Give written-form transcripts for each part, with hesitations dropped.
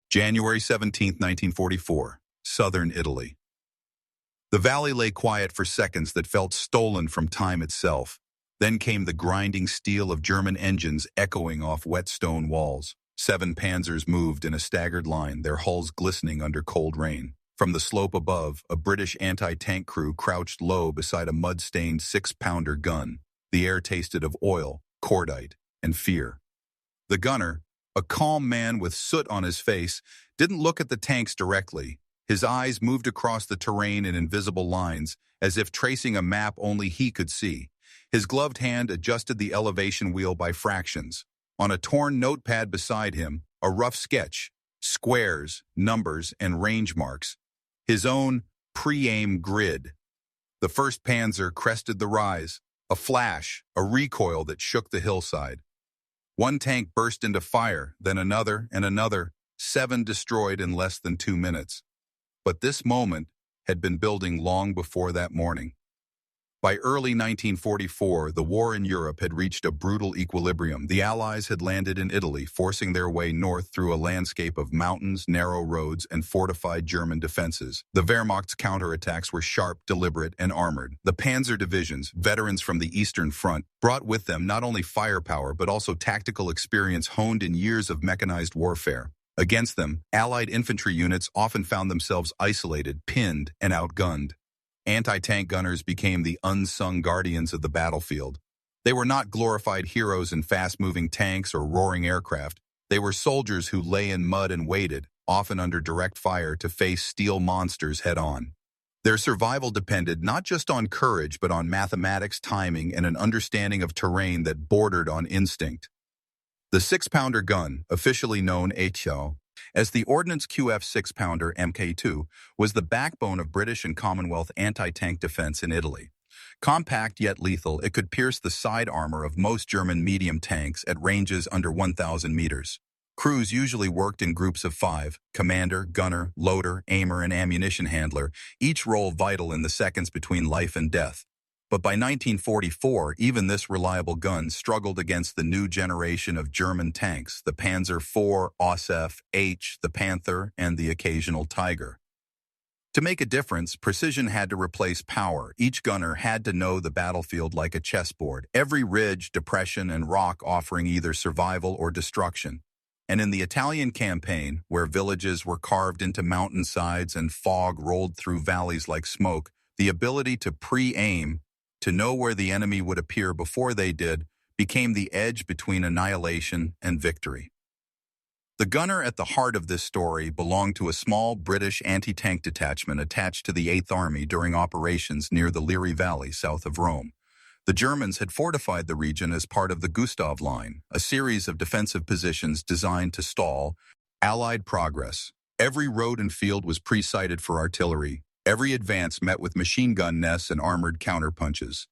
January 17, 1944, southern Italy. The valley lay quiet for seconds that felt stolen from time itself. Then came the grinding steel of German engines echoing off wet stone walls. 7 Panzers moved in a staggered line, their hulls glistening under cold rain. From the slope above, a British anti-tank crew crouched low beside a mud-stained 6-pounder gun. The air tasted of oil, cordite, and fear. The gunner, a calm man with soot on his face, didn't look at the tanks directly. His eyes moved across the terrain in invisible lines, as if tracing a map only he could see. His gloved hand adjusted the elevation wheel by fractions. On a torn notepad beside him, a rough sketch, squares, numbers, and range marks. His own pre-aim grid. The 1st Panzer crested the rise, a flash, a recoil that shook the hillside. One tank burst into fire, then another and another, 7 destroyed in less than 2 minutes. But this moment had been building long before that morning. By early 1944, the war in Europe had reached a brutal equilibrium. The Allies had landed in Italy, forcing their way north through a landscape of mountains, narrow roads, and fortified German defenses. The Wehrmacht's counterattacks were sharp, deliberate, and armored. The Panzer divisions, veterans from the Eastern Front, brought with them not only firepower but also tactical experience honed in years of mechanized warfare. Against them, Allied infantry units often found themselves isolated, pinned, and outgunned. Anti-tank gunners became the unsung guardians of the battlefield. They were not glorified heroes in fast-moving tanks or roaring aircraft. They were soldiers who lay in mud and waited, often under direct fire, to face steel monsters head-on. Their survival depended not just on courage but on mathematics, timing, and an understanding of terrain that bordered on instinct. The 6-pounder gun, officially known as the Ordnance QF 6-pounder Mk2, was the backbone of British and Commonwealth anti-tank defense in Italy. Compact yet lethal, it could pierce the side armor of most German medium tanks at ranges under 1,000 meters. Crews usually worked in groups of 5, commander, gunner, loader, aimer, and ammunition handler, each role vital in the seconds between life and death. But by 1944, even this reliable gun struggled against the new generation of German tanks, the Panzer IV, Osf, H, the Panther, and the occasional Tiger. To make a difference, precision had to replace power. Each gunner had to know the battlefield like a chessboard, every ridge, depression, and rock offering either survival or destruction. And in the Italian campaign, where villages were carved into mountainsides and fog rolled through valleys like smoke, the ability to pre-aim, to know where the enemy would appear before they did, became the edge between annihilation and victory. The gunner at the heart of this story belonged to a small British anti-tank detachment attached to the 8th Army during operations near the Liri Valley south of Rome. The Germans had fortified the region as part of the Gustav Line, a series of defensive positions designed to stall Allied progress. Every road and field was pre-sighted for artillery. Every advance met with machine gun nests and armored counterpunches.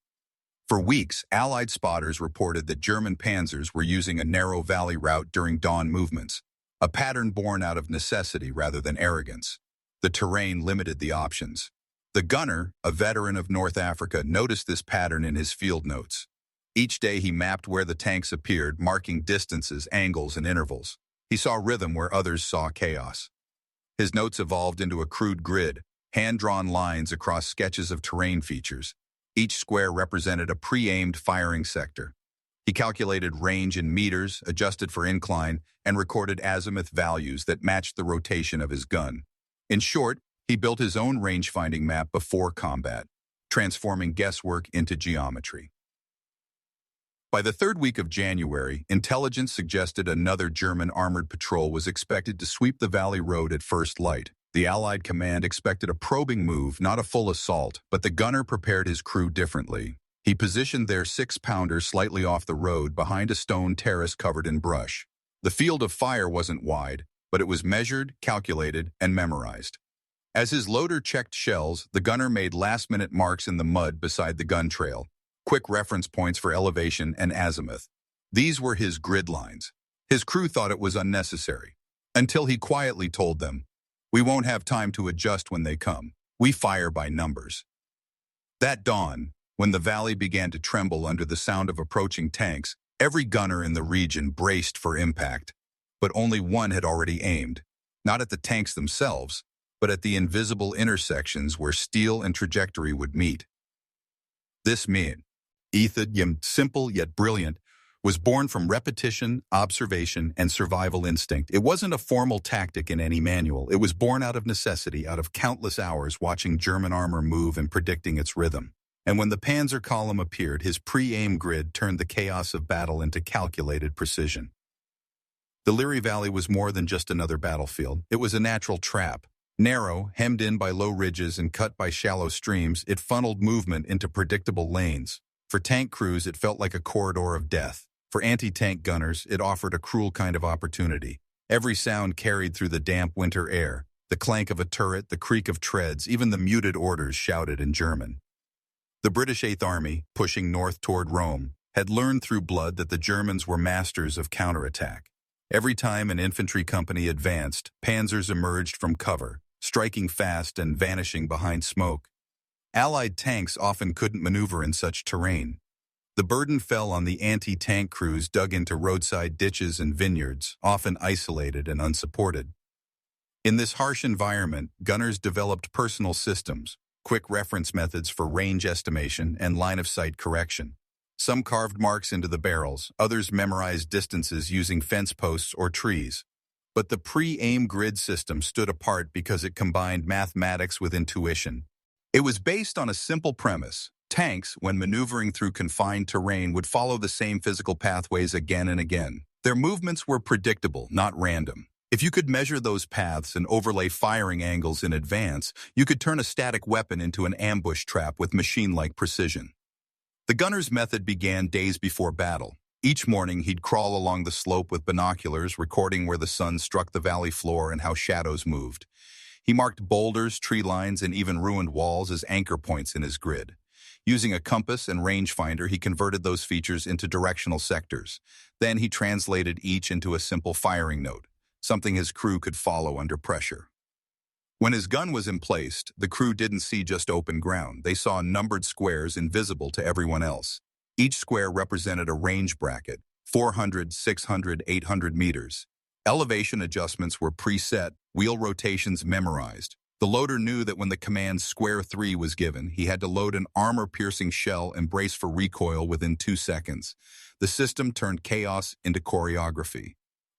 For weeks, Allied spotters reported that German panzers were using a narrow valley route during dawn movements, a pattern born out of necessity rather than arrogance. The terrain limited the options. The gunner, a veteran of North Africa, noticed this pattern in his field notes. Each day he mapped where the tanks appeared, marking distances, angles, and intervals. He saw rhythm where others saw chaos. His notes evolved into a crude grid, hand-drawn lines across sketches of terrain features. Each square represented a pre-aimed firing sector. He calculated range in meters, adjusted for incline, and recorded azimuth values that matched the rotation of his gun. In short, he built his own range-finding map before combat, transforming guesswork into geometry. By the 3rd week of January, intelligence suggested another German armored patrol was expected to sweep the valley road at first light. The Allied command expected a probing move, not a full assault, but the gunner prepared his crew differently. He positioned their 6-pounder slightly off the road behind a stone terrace covered in brush. The field of fire wasn't wide, but it was measured, calculated, and memorized. As his loader checked shells, the gunner made last-minute marks in the mud beside the gun trail, quick reference points for elevation and azimuth. These were his grid lines. His crew thought it was unnecessary, until he quietly told them, "We won't have time to adjust when they come. We fire by numbers." That dawn, when the valley began to tremble under the sound of approaching tanks, every gunner in the region braced for impact. But only one had already aimed. not at the tanks themselves, but at the invisible intersections where steel and trajectory would meet. This method, simple yet brilliant, was born from repetition, observation, and survival instinct. It wasn't a formal tactic in any manual. It was born out of necessity, out of countless hours watching German armor move and predicting its rhythm. And when the Panzer column appeared, his pre-aim grid turned the chaos of battle into calculated precision. The Liri Valley was more than just another battlefield. It was a natural trap. Narrow, hemmed in by low ridges and cut by shallow streams, it funneled movement into predictable lanes. For tank crews, it felt like a corridor of death. For anti-tank gunners, it offered a cruel kind of opportunity. Every sound carried through the damp winter air. The clank of a turret, the creak of treads, even the muted orders shouted in German. The British Eighth Army, pushing north toward Rome, had learned through blood that the Germans were masters of counterattack. Every time an infantry company advanced, panzers emerged from cover, striking fast and vanishing behind smoke. Allied tanks often couldn't maneuver in such terrain. The burden fell on the anti-tank crews dug into roadside ditches and vineyards, often isolated and unsupported. In this harsh environment, gunners developed personal systems, quick reference methods for range estimation and line-of-sight correction. Some carved marks into the barrels, others memorized distances using fence posts or trees. But the pre-aim grid system stood apart because it combined mathematics with intuition. It was based on a simple premise. Tanks, when maneuvering through confined terrain, would follow the same physical pathways again and again. Their movements were predictable, not random. If you could measure those paths and overlay firing angles in advance, you could turn a static weapon into an ambush trap with machine-like precision. The gunner's method began days before battle. Each morning, he'd crawl along the slope with binoculars, recording where the sun struck the valley floor and how shadows moved. He marked boulders, tree lines, and even ruined walls as anchor points in his grid. Using a compass and rangefinder, he converted those features into directional sectors. Then he translated each into a simple firing note, something his crew could follow under pressure. When his gun was emplaced, the crew didn't see just open ground. They saw numbered squares invisible to everyone else. Each square represented a range bracket, 400, 600, 800 meters. Elevation adjustments were preset, wheel rotations memorized. The loader knew that when the command Square 3 was given, he had to load an armor-piercing shell and brace for recoil within 2 seconds. The system turned chaos into choreography.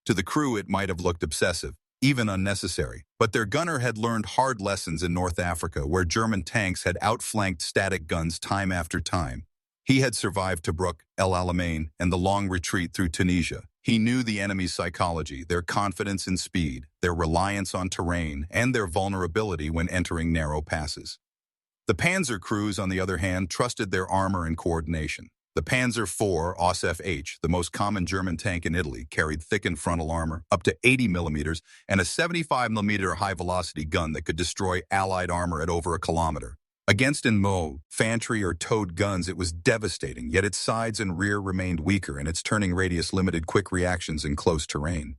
To the crew, it might have looked obsessive, even unnecessary, but their gunner had learned hard lessons in North Africa, where German tanks had outflanked static guns time after time. He had survived Tobruk, El Alamein, and the long retreat through Tunisia. He knew the enemy's psychology, their confidence in speed, their reliance on terrain, and their vulnerability when entering narrow passes. The Panzer crews, on the other hand, trusted their armor and coordination. The Panzer IV OSFH, the most common German tank in Italy, carried thickened frontal armor, up to 80 millimeters, and a 75 millimeter high-velocity gun that could destroy Allied armor at over a kilometer. Against infantry or towed guns, it was devastating, yet its sides and rear remained weaker and its turning radius limited quick reactions in close terrain.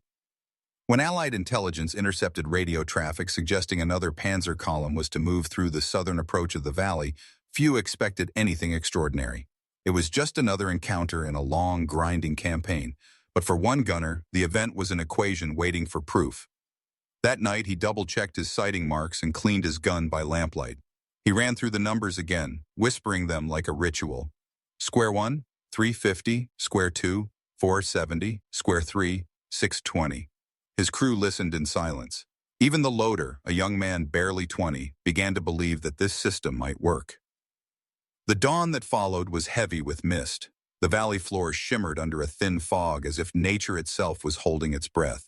When Allied intelligence intercepted radio traffic suggesting another panzer column was to move through the southern approach of the valley, few expected anything extraordinary. It was just another encounter in a long, grinding campaign, but for one gunner, the event was an equation waiting for proof. That night, he double-checked his sighting marks and cleaned his gun by lamplight. He ran through the numbers again, whispering them like a ritual. Square 1, 350, Square 2, 470, Square 3, 620. His crew listened in silence. Even the loader, a young man barely 20, began to believe that this system might work. The dawn that followed was heavy with mist. The valley floor shimmered under a thin fog as if nature itself was holding its breath.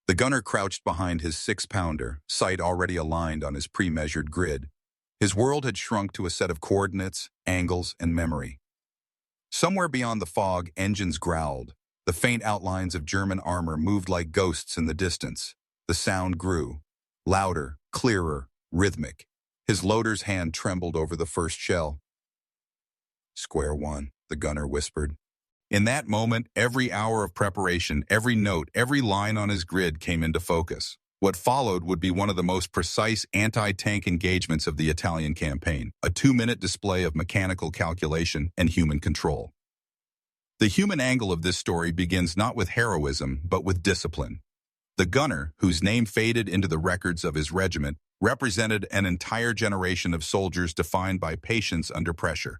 The gunner crouched behind his 6-pounder, sight already aligned on his pre-measured grid. His world had shrunk to a set of coordinates, angles, and memory. Somewhere beyond the fog, engines growled. The faint outlines of German armor moved like ghosts in the distance. The sound grew. Louder, clearer, rhythmic. His loader's hand trembled over the first shell. Square 1, the gunner whispered. In that moment, every hour of preparation, every note, every line on his grid came into focus. What followed would be one of the most precise anti-tank engagements of the Italian campaign, a 2-minute display of mechanical calculation and human control. The human angle of this story begins not with heroism, but with discipline. The gunner, whose name faded into the records of his regiment, represented an entire generation of soldiers defined by patience under pressure.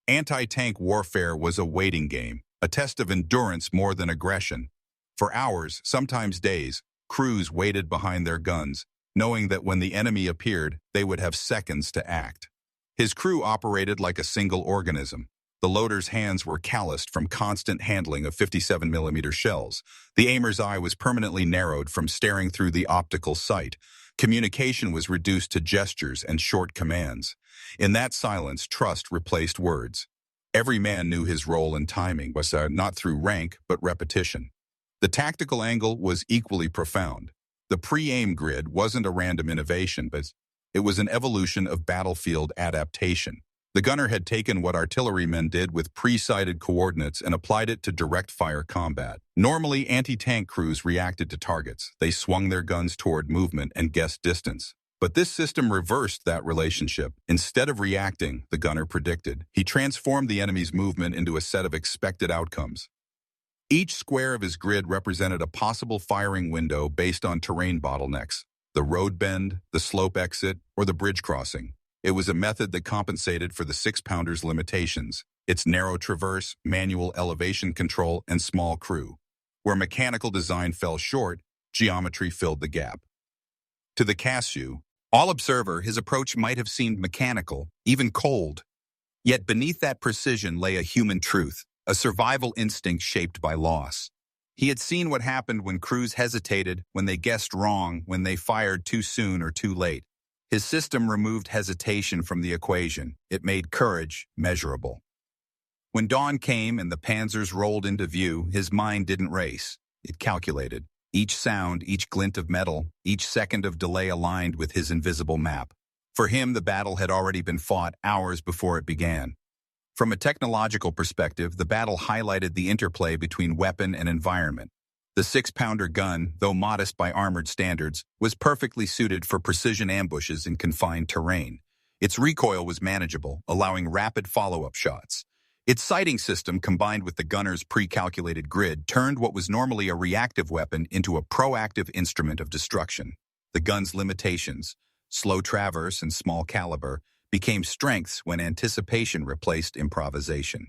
Anti-tank warfare was a waiting game, a test of endurance more than aggression. For hours, sometimes days, crews waited behind their guns, knowing that when the enemy appeared, they would have seconds to act. His crew operated like a single organism. The loader's hands were calloused from constant handling of 57mm shells. The aimer's eye was permanently narrowed from staring through the optical sight. Communication was reduced to gestures and short commands. In that silence, trust replaced words. Every man knew his role and timing was not through rank, but repetition. The tactical angle was equally profound. The pre-aim grid wasn't a random innovation, but it was an evolution of battlefield adaptation. The gunner had taken what artillerymen did with pre-sighted coordinates and applied it to direct-fire combat. Normally, anti-tank crews reacted to targets. They swung their guns toward movement and guessed distance. But this system reversed that relationship. Instead of reacting, the gunner predicted, he transformed the enemy's movement into a set of expected outcomes. Each square of his grid represented a possible firing window based on terrain bottlenecks, the road bend, the slope exit, or the bridge crossing. It was a method that compensated for the six-pounder's limitations, its narrow traverse, manual elevation control, and small crew. Where mechanical design fell short, geometry filled the gap. To the Cashew, all observer, his approach might have seemed mechanical, even cold. Yet beneath that precision lay a human truth, a survival instinct shaped by loss. He had seen what happened when crews hesitated, when they guessed wrong, when they fired too soon or too late. His system removed hesitation from the equation. It made courage measurable. When dawn came and the Panzers rolled into view, his mind didn't race. It calculated. Each sound, each glint of metal, each second of delay aligned with his invisible map. For him, the battle had already been fought hours before it began. From a technological perspective, the battle highlighted the interplay between weapon and environment. The six-pounder gun, though modest by armored standards, was perfectly suited for precision ambushes in confined terrain. Its recoil was manageable, allowing rapid follow-up shots. Its sighting system, combined with the gunner's pre-calculated grid, turned what was normally a reactive weapon into a proactive instrument of destruction. The gun's limitations, slow traverse and small caliber, became strengths when anticipation replaced improvisation.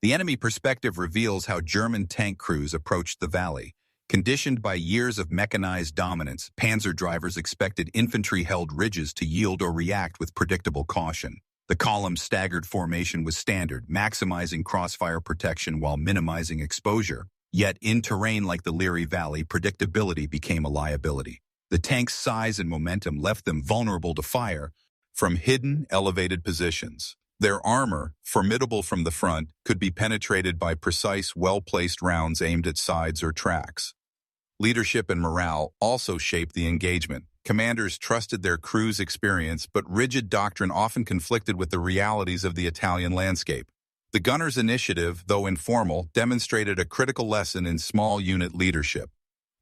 The enemy perspective reveals how German tank crews approached the valley. Conditioned by years of mechanized dominance, panzer drivers expected infantry-held ridges to yield or react with predictable caution. The column staggered formation was standard, maximizing crossfire protection while minimizing exposure. Yet in terrain like the Liri Valley, predictability became a liability. The tank's size and momentum left them vulnerable to fire from hidden, elevated positions. Their armor, formidable from the front, could be penetrated by precise, well-placed rounds aimed at sides or tracks. Leadership and morale also shaped the engagement. Commanders trusted their crew's experience, but rigid doctrine often conflicted with the realities of the Italian landscape. The gunner's initiative, though informal, demonstrated a critical lesson in small unit leadership.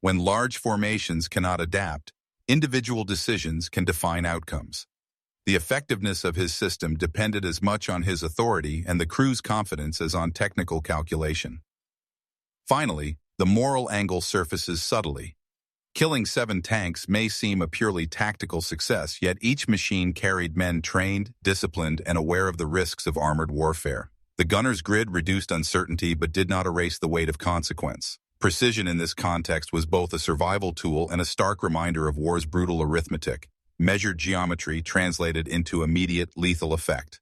When large formations cannot adapt, individual decisions can define outcomes. The effectiveness of his system depended as much on his authority and the crew's confidence as on technical calculation. Finally, the moral angle surfaces subtly. Killing 7 tanks may seem a purely tactical success, yet each machine carried men trained, disciplined, and aware of the risks of armored warfare. The gunner's grid reduced uncertainty but did not erase the weight of consequence. Precision in this context was both a survival tool and a stark reminder of war's brutal arithmetic. Measured geometry translated into immediate lethal effect.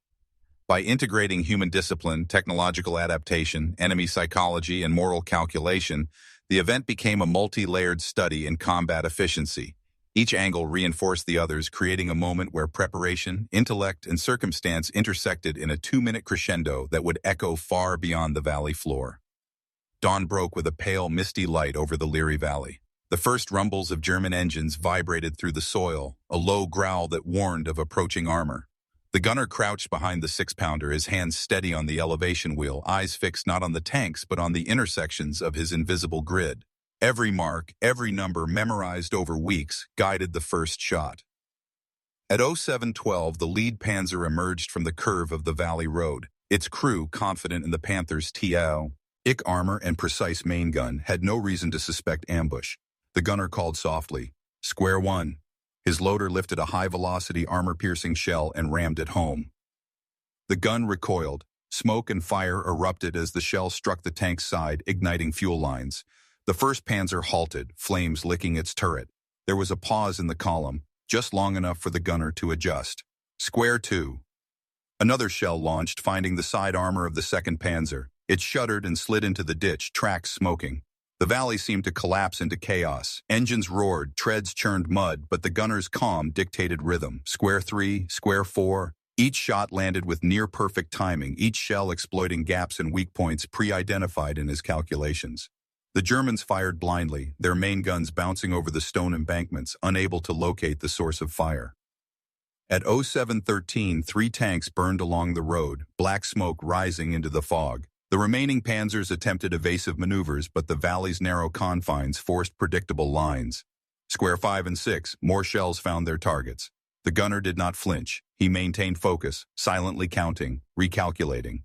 By integrating human discipline, technological adaptation, enemy psychology, and moral calculation, the event became a multi-layered study in combat efficiency. Each angle reinforced the others, creating a moment where preparation, intellect, and circumstance intersected in a 2-minute crescendo that would echo far beyond the valley floor. Dawn broke with a pale, misty light over the Liri Valley. The first rumbles of German engines vibrated through the soil, a low growl that warned of approaching armor. The gunner crouched behind the 6-pounder, his hands steady on the elevation wheel, eyes fixed not on the tanks but on the intersections of his invisible grid. Every mark, every number memorized over weeks, guided the first shot. At 0712, the lead panzer emerged from the curve of the valley road. Its crew, confident in the Panther's TO, IC armor and precise main gun, had no reason to suspect ambush. The gunner called softly, "Square one." His loader lifted a high-velocity, armor-piercing shell and rammed it home. The gun recoiled. Smoke and fire erupted as the shell struck the tank's side, igniting fuel lines. The first Panzer halted, flames licking its turret. There was a pause in the column, just long enough for the gunner to adjust. Square two. Another shell launched, finding the side armor of the second Panzer. It shuddered and slid into the ditch, tracks smoking. The valley seemed to collapse into chaos. Engines roared, treads churned mud, but the gunner's calm dictated rhythm. Square three, square four. Each shot landed with near-perfect timing, each shell exploiting gaps and weak points pre-identified in his calculations. The Germans fired blindly, their main guns bouncing over the stone embankments, unable to locate the source of fire. At 07:13, 3 tanks burned along the road, black smoke rising into the fog. The remaining Panzers attempted evasive maneuvers, but the valley's narrow confines forced predictable lines. Square 5 and 6, more shells found their targets. The gunner did not flinch. He maintained focus, silently counting, recalculating.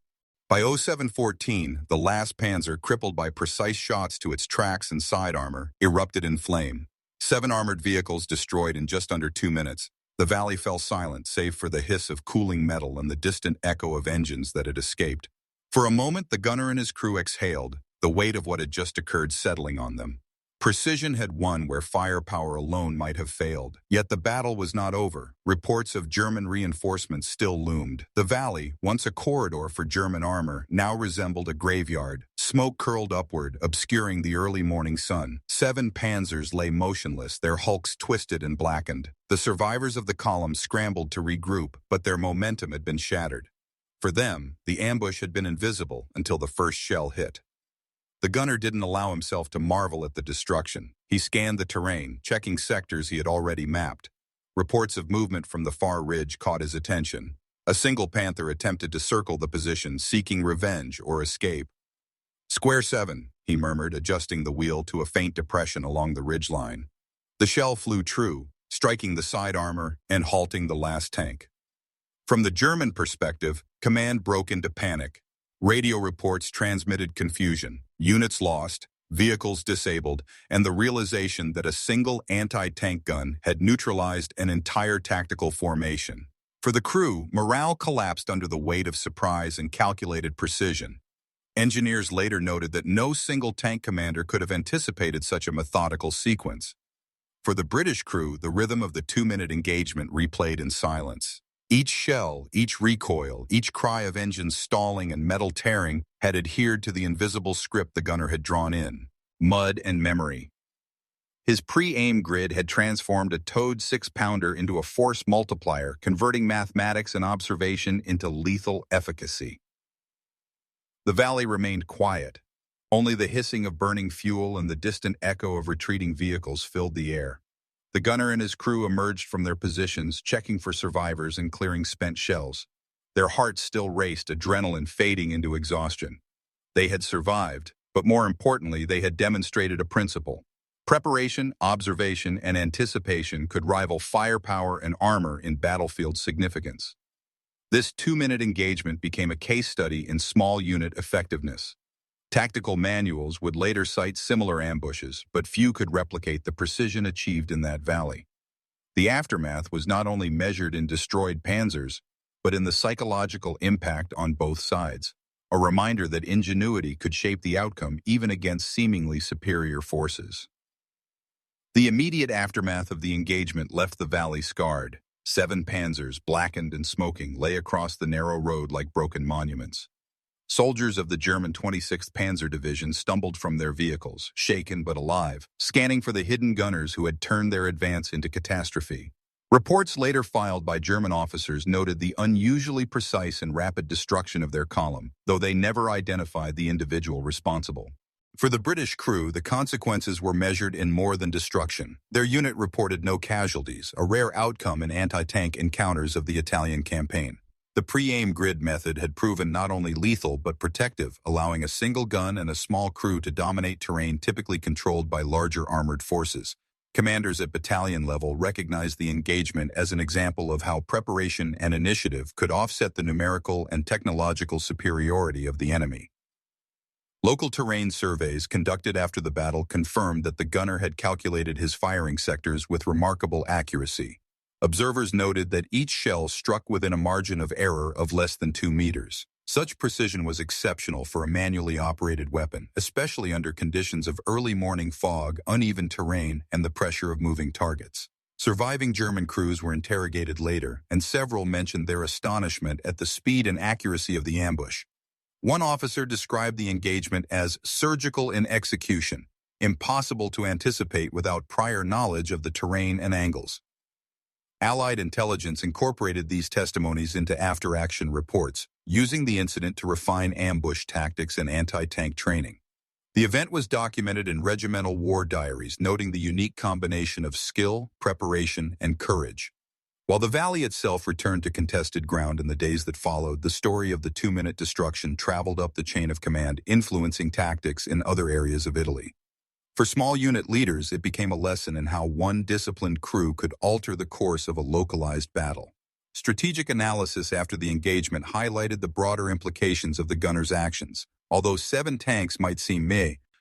By 07:14, the last Panzer, crippled by precise shots to its tracks and side armor, erupted in flame. 7 armored vehicles destroyed in just under 2 minutes. The valley fell silent, save for the hiss of cooling metal and the distant echo of engines that had escaped. For a moment, the gunner and his crew exhaled, the weight of what had just occurred settling on them. Precision had won where firepower alone might have failed. Yet the battle was not over. Reports of German reinforcements still loomed. The valley, once a corridor for German armor, now resembled a graveyard. Smoke curled upward, obscuring the early morning sun. 7 Panzers lay motionless, their hulks twisted and blackened. The survivors of the column scrambled to regroup, but their momentum had been shattered. For them, the ambush had been invisible until the first shell hit. The gunner didn't allow himself to marvel at the destruction. He scanned the terrain, checking sectors he had already mapped. Reports of movement from the far ridge caught his attention. A single Panther attempted to circle the position, seeking revenge or escape. "Square 7, he murmured, adjusting the wheel to a faint depression along the ridgeline. The shell flew true, striking the side armor and halting the last tank. From the German perspective, command broke into panic. Radio reports transmitted confusion, units lost, vehicles disabled, and the realization that a single anti-tank gun had neutralized an entire tactical formation. For the crew, morale collapsed under the weight of surprise and calculated precision. Engineers later noted that no single tank commander could have anticipated such a methodical sequence. For the British crew, the rhythm of the 2-minute engagement replayed in silence. Each shell, each recoil, each cry of engines stalling and metal tearing had adhered to the invisible script the gunner had drawn in: mud and memory. His pre-aim grid had transformed a towed 6-pounder into a force multiplier, converting mathematics and observation into lethal efficacy. The valley remained quiet. Only the hissing of burning fuel and the distant echo of retreating vehicles filled the air. The gunner and his crew emerged from their positions, checking for survivors and clearing spent shells. Their hearts still raced, adrenaline fading into exhaustion. They had survived, but more importantly, they had demonstrated a principle. Preparation, observation, and anticipation could rival firepower and armor in battlefield significance. This 2-minute engagement became a case study in small unit effectiveness. Tactical manuals would later cite similar ambushes, but few could replicate the precision achieved in that valley. The aftermath was not only measured in destroyed Panzers, but in the psychological impact on both sides, a reminder that ingenuity could shape the outcome even against seemingly superior forces. The immediate aftermath of the engagement left the valley scarred. 7 Panzers, blackened and smoking, lay across the narrow road like broken monuments. Soldiers of the German 26th Panzer Division stumbled from their vehicles, shaken but alive, scanning for the hidden gunners who had turned their advance into catastrophe. Reports later filed by German officers noted the unusually precise and rapid destruction of their column, though they never identified the individual responsible. For the British crew, the consequences were measured in more than destruction. Their unit reported no casualties, a rare outcome in anti-tank encounters of the Italian campaign. The pre-aim grid method had proven not only lethal but protective, allowing a single gun and a small crew to dominate terrain typically controlled by larger armored forces. Commanders at battalion level recognized the engagement as an example of how preparation and initiative could offset the numerical and technological superiority of the enemy. Local terrain surveys conducted after the battle confirmed that the gunner had calculated his firing sectors with remarkable accuracy. Observers noted that each shell struck within a margin of error of less than 2 meters. Such precision was exceptional for a manually operated weapon, especially under conditions of early morning fog, uneven terrain, and the pressure of moving targets. Surviving German crews were interrogated later, and several mentioned their astonishment at the speed and accuracy of the ambush. One officer described the engagement as surgical in execution, impossible to anticipate without prior knowledge of the terrain and angles. Allied intelligence incorporated these testimonies into after-action reports, using the incident to refine ambush tactics and anti-tank training. The event was documented in regimental war diaries, noting the unique combination of skill, preparation, and courage. While the valley itself returned to contested ground in the days that followed, the story of the 2-minute destruction traveled up the chain of command, influencing tactics in other areas of Italy. For small unit leaders, it became a lesson in how one disciplined crew could alter the course of a localized battle. Strategic analysis after the engagement highlighted the broader implications of the gunner's actions. Although 7 tanks might seem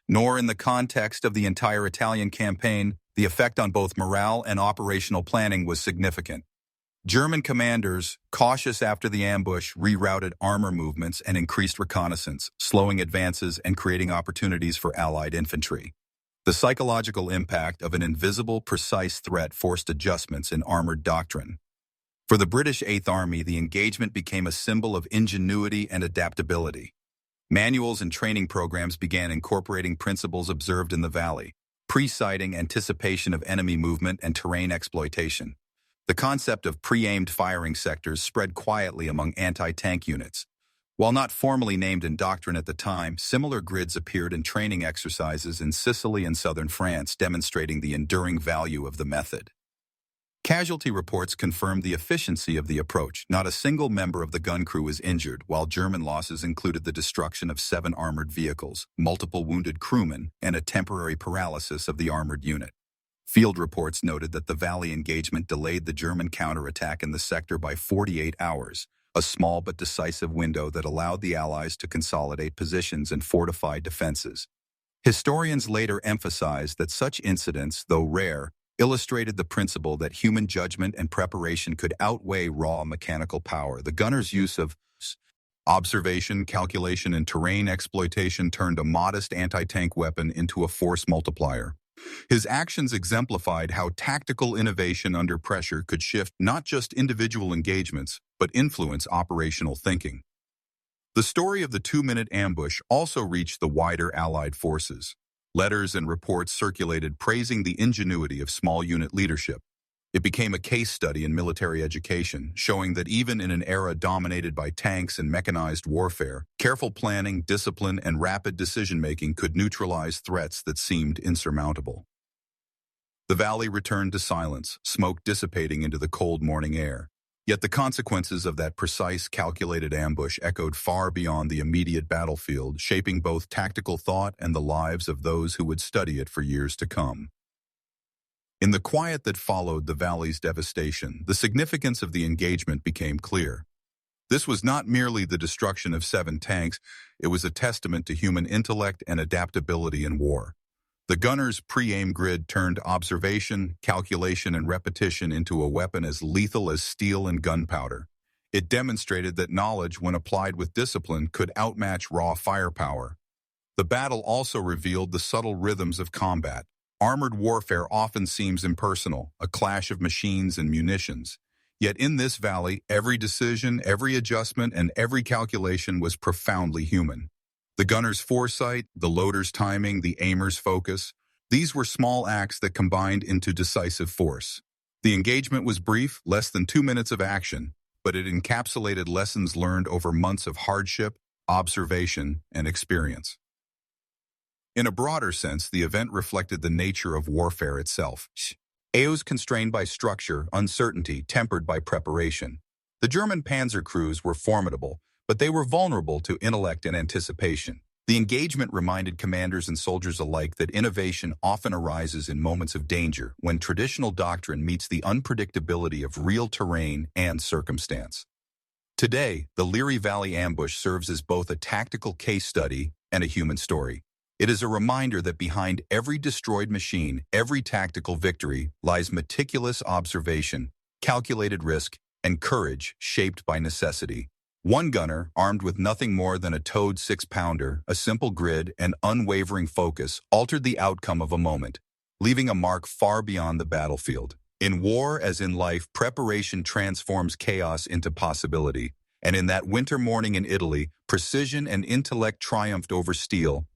nor in the context of the entire Italian campaign, the effect on both morale and operational planning was significant. German commanders, cautious after the ambush, rerouted armor movements and increased reconnaissance, slowing advances and creating opportunities for Allied infantry. The psychological impact of an invisible, precise threat forced adjustments in armored doctrine. For the British Eighth Army, the engagement became a symbol of ingenuity and adaptability. Manuals and training programs began incorporating principles observed in the valley, pre-sighting, anticipation of enemy movement, and terrain exploitation. The concept of pre-aimed firing sectors spread quietly among anti-tank units. While not formally named in doctrine at the time, similar grids appeared in training exercises in Sicily and southern France, demonstrating the enduring value of the method. Casualty reports confirmed the efficiency of the approach. Not a single member of the gun crew was injured, while German losses included the destruction of 7 armored vehicles, multiple wounded crewmen, and a temporary paralysis of the armored unit. Field reports noted that the Valley engagement delayed the German counterattack in the sector by 48 hours, a small but decisive window that allowed the Allies to consolidate positions and fortify defenses. Historians later emphasized that such incidents, though rare, illustrated the principle that human judgment and preparation could outweigh raw mechanical power. The gunner's use of observation, calculation, and terrain exploitation turned a modest anti-tank weapon into a force multiplier. His actions exemplified how tactical innovation under pressure could shift not just individual engagements, but influence operational thinking. The story of the 2-minute ambush also reached the wider Allied forces. Letters and reports circulated praising the ingenuity of small unit leadership. It became a case study in military education, showing that even in an era dominated by tanks and mechanized warfare, careful planning, discipline, and rapid decision-making could neutralize threats that seemed insurmountable. The valley returned to silence, smoke dissipating into the cold morning air. Yet the consequences of that precise, calculated ambush echoed far beyond the immediate battlefield, shaping both tactical thought and the lives of those who would study it for years to come. In the quiet that followed the valley's devastation, the significance of the engagement became clear. This was not merely the destruction of 7 tanks, it was a testament to human intellect and adaptability in war. The gunner's pre-aim grid turned observation, calculation, and repetition into a weapon as lethal as steel and gunpowder. It demonstrated that knowledge, when applied with discipline, could outmatch raw firepower. The battle also revealed the subtle rhythms of combat. Armored warfare often seems impersonal, a clash of machines and munitions. Yet in this valley, every decision, every adjustment, and every calculation was profoundly human. The gunner's foresight, the loader's timing, the aimer's focus, these were small acts that combined into decisive force. The engagement was brief, less than 2 minutes of action, but it encapsulated lessons learned over months of hardship, observation, and experience. In a broader sense, the event reflected the nature of warfare itself. It was constrained by structure, uncertainty, tempered by preparation. The German Panzer crews were formidable, but they were vulnerable to intellect and anticipation. The engagement reminded commanders and soldiers alike that innovation often arises in moments of danger when traditional doctrine meets the unpredictability of real terrain and circumstance. Today, the Liri Valley ambush serves as both a tactical case study and a human story. It is a reminder that behind every destroyed machine, every tactical victory, lies meticulous observation, calculated risk, and courage shaped by necessity. One gunner, armed with nothing more than a towed 6-pounder, a simple grid, and unwavering focus, altered the outcome of a moment, leaving a mark far beyond the battlefield. In war, as in life, preparation transforms chaos into possibility. And in that winter morning in Italy, precision and intellect triumphed over steel,